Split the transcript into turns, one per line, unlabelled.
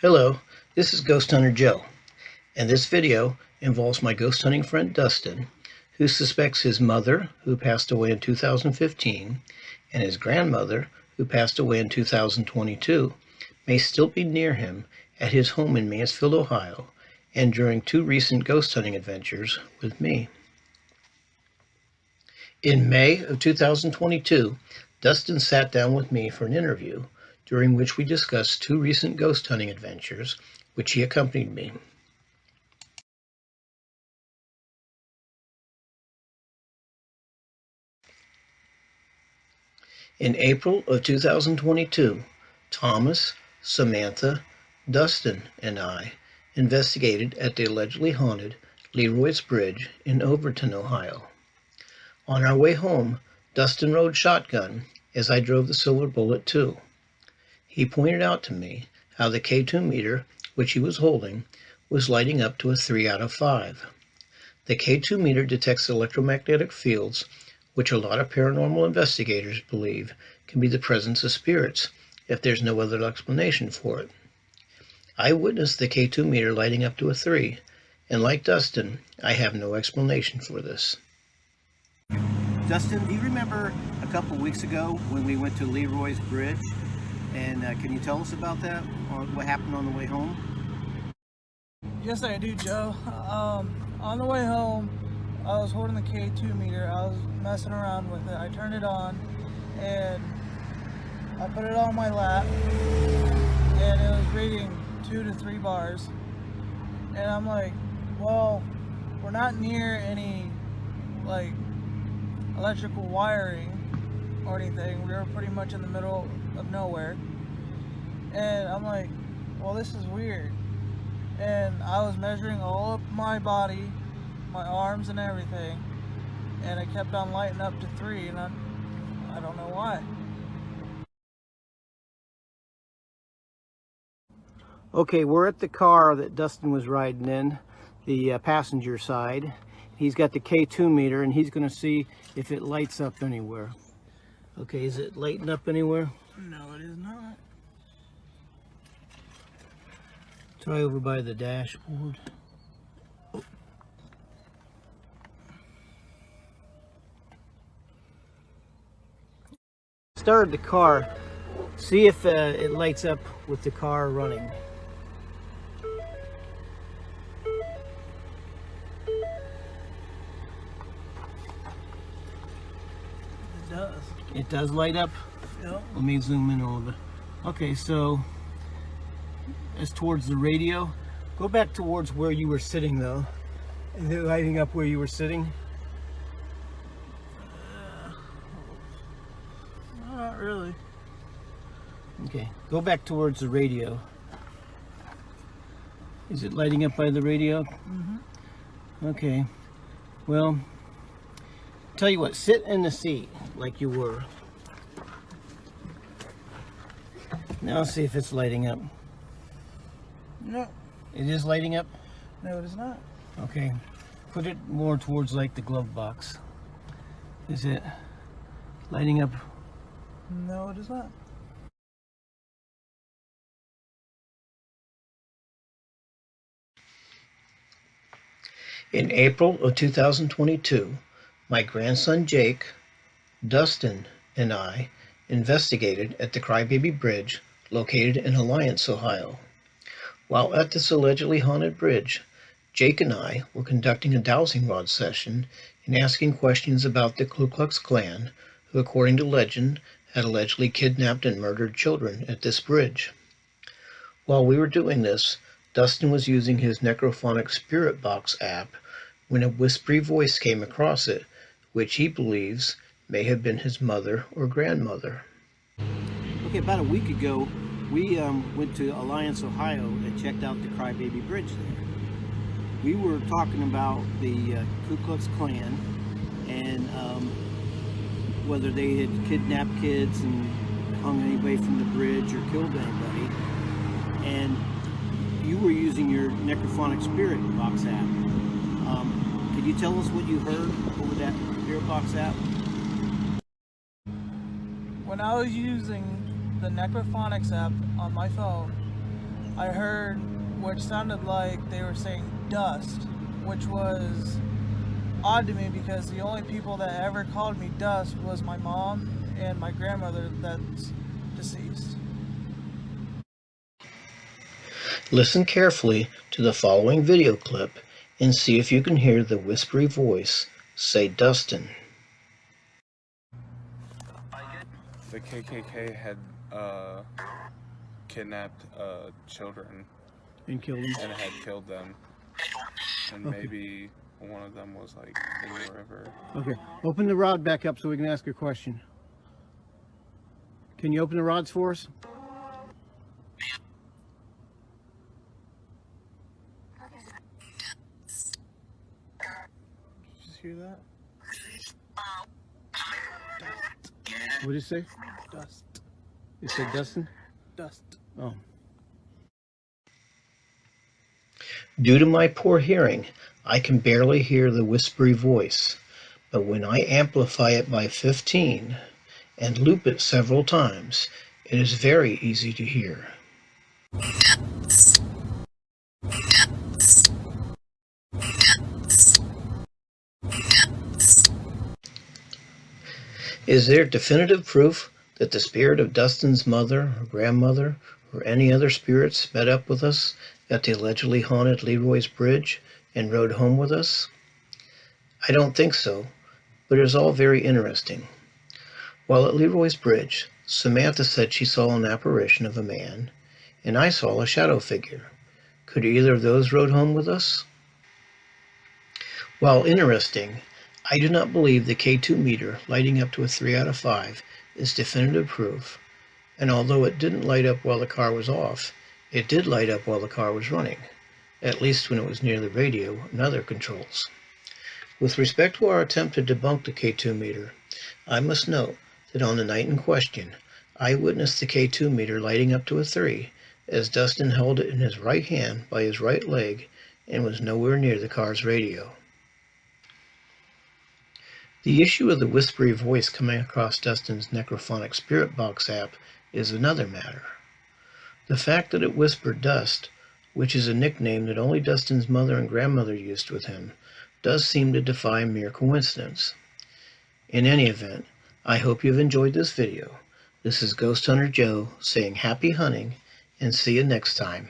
Hello, this is Ghost Hunter Joe, and this video involves my ghost hunting friend Dustin, who suspects his mother, who passed away in 2015, and his grandmother, who passed away in 2022, may still be near him at his home in Mansfield, Ohio, and during two recent ghost hunting adventures with me. In May of 2022, Dustin sat down with me for an interview, during which we discussed two recent ghost hunting adventures, which he accompanied me. In April of 2022, Thomas, Samantha, Dustin, and I investigated at the allegedly haunted Leroy's Bridge in Overton, Ohio. On our way home, Dustin rode shotgun as I drove the Silver Bullet 2. He pointed out to me how the K2 meter, which he was holding, was lighting up to a 3 out of 5. The K2 meter detects electromagnetic fields, which a lot of paranormal investigators believe can be the presence of spirits if there's no other explanation for it. I witnessed the K2 meter lighting up to a 3, and like Dustin, I have no explanation for this. Dustin, do you remember a couple weeks ago when we went to Leroy's Bridge? And can you tell us about that, or what happened on the way home?
Yes, I do, Joe. On the way home, I was holding the K2 meter. I was messing around with it. I turned it on, and I put it on my lap, and it was reading 2 to 3 bars. And I'm like, well, we're not near any, like, electrical wiring or anything. We were pretty much in the middle of nowhere. And I'm like, well, this is weird. And I was measuring all of my body, my arms and everything, and it kept on lighting up to 3, and I don't know why.
Okay, we're at the car that Dustin was riding in, the passenger side. He's got the K2 meter, and he's going to see if it lights up anywhere. Okay, is it lighting up anywhere?
No, it is not.
Try over by the dashboard. Started the car. See if it lights up with the car running.
It does.
It does light up?
Yep.
Let me zoom in a little bit. Okay, so it's towards the radio. Go back towards where you were sitting though. Is it lighting up where you were sitting?
Not really.
Okay, go back towards the radio. Is it lighting up by the radio?
Mm-hmm.
Okay, well, tell you what, sit in the seat like you were. Now see if it's lighting up.
No.
It is lighting up?
No, it is not.
Okay, put it more towards like the glove box. Is it lighting up?
No, it is not.
In April of 2022, my grandson Jake, Dustin, and I investigated at the Crybaby Bridge located in Alliance, Ohio. While at this allegedly haunted bridge, Jake and I were conducting a dowsing rod session and asking questions about the Ku Klux Klan, who according to legend had allegedly kidnapped and murdered children at this bridge. While we were doing this, Dustin was using his necrophonic spirit box app when a whispery voice came across it, which he believes may have been his mother or grandmother. Okay, about a week ago, we went to Alliance, Ohio and checked out the Crybaby Bridge there. We were talking about the Ku Klux Klan and whether they had kidnapped kids and hung anybody from the bridge or killed anybody. And you were using your necrophonic spirit box app. Could you tell us what you heard over that spirit box app?
When I was using the Necrophonics app on my phone, I heard which sounded like they were saying dust, which was odd to me because the only people that ever called me Dust was my mom and my grandmother that's deceased.
Listen carefully to the following video clip and see if you can hear the whispery voice say Dustin.
The KKK had kidnapped children
And killed him.
and had killed them. And
Okay.
maybe one of them was like in the river.
Okay, open the rod back up so we can ask a question. Can you open the rods for us?
Did you just hear that?
What did it say?
Dust.
It said Dustin?
Dust.
Oh. Due to my poor hearing, I can barely hear the whispery voice, but when I amplify it by 15 and loop it several times, it is very easy to hear. Is there definitive proof that the spirit of Dustin's mother or grandmother or any other spirits met up with us at the allegedly haunted Leroy's Bridge and rode home with us? I don't think so, but it is all very interesting. While at Leroy's Bridge, Samantha said she saw an apparition of a man, and I saw a shadow figure. Could either of those rode home with us? While interesting, I do not believe the K2 meter lighting up to a 3 out of 5 is definitive proof, and although it didn't light up while the car was off, it did light up while the car was running, at least when it was near the radio and other controls. With respect to our attempt to debunk the K2 meter, I must note that on the night in question, I witnessed the K2 meter lighting up to a 3 as Dustin held it in his right hand by his right leg and was nowhere near the car's radio. The issue of the whispery voice coming across Dustin's necrophonic spirit box app is another matter. The fact that it whispered Dust, which is a nickname that only Dustin's mother and grandmother used with him, does seem to defy mere coincidence. In any event, I hope you've enjoyed this video. This is Ghost Hunter Joe saying happy hunting and see you next time.